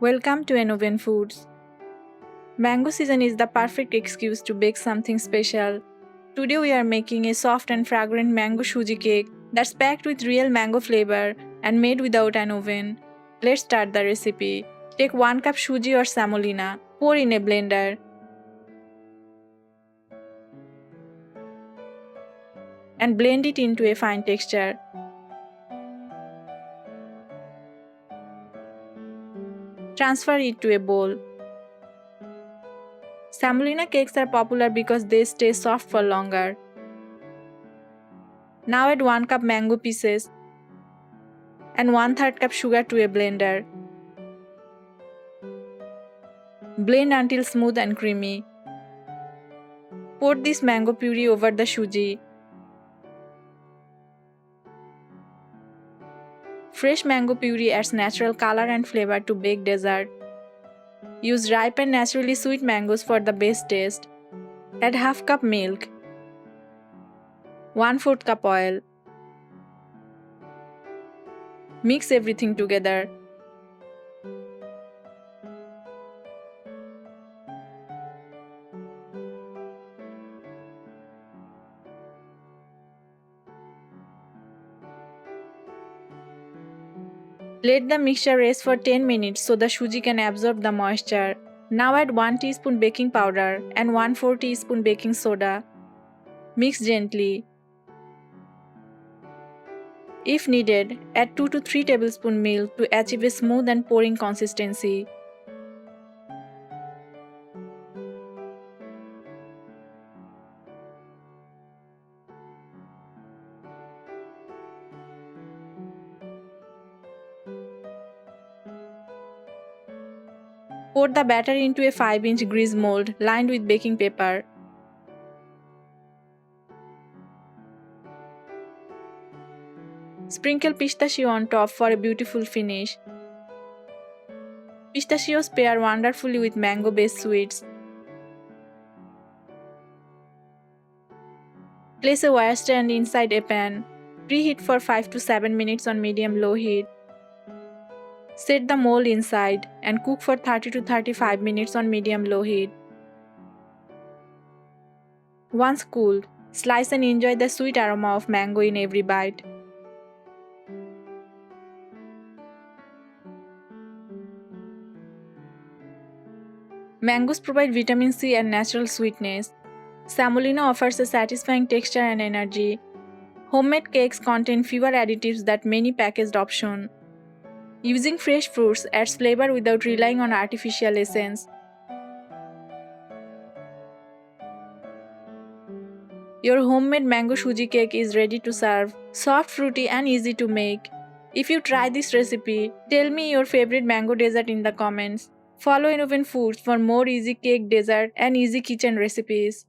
Welcome to Oven Foods. Mango season is the perfect excuse to bake something special. Today we are making a soft and fragrant mango suji cake that's packed with real mango flavor and made without an oven. Let's start the recipe. Take 1 cup suji or semolina, pour in a blender, and blend it into a fine texture. Transfer it to a bowl. Semolina cakes are popular because they stay soft for longer. Now add 1 cup mango pieces and 1/3 cup sugar to a blender. Blend until smooth and creamy. Pour this mango puree over the suji. Fresh mango puree adds natural color and flavor to baked dessert. Use ripe and naturally sweet mangoes for the best taste. Add half cup milk, 1/4 cup oil. Mix everything together. Let the mixture rest for 10 minutes so the suji can absorb the moisture. Now add 1 teaspoon baking powder and 1/4 teaspoon baking soda. Mix gently. If needed, add 2 to 3 tablespoons milk to achieve a smooth and pouring consistency. Pour the batter into a 5-inch grease mold lined with baking paper. Sprinkle pistachio on top for a beautiful finish. Pistachios pair wonderfully with mango-based sweets. Place a wire stand inside a pan. Preheat for 5 to 7 minutes on medium-low heat. Set the mold inside and cook for 30 to 35 minutes on medium-low heat. Once cooled, slice and enjoy the sweet aroma of mango in every bite. Mangoes provide vitamin C and natural sweetness. Semolina offers a satisfying texture and energy. Homemade cakes contain fewer additives than many packaged options. Using fresh fruits adds flavor without relying on artificial essence. Your homemade mango suji cake is ready to serve, soft, fruity and easy to make. If you try this recipe, tell me your favorite mango dessert in the comments. Follow Oven Foods for more easy cake, dessert and easy kitchen recipes.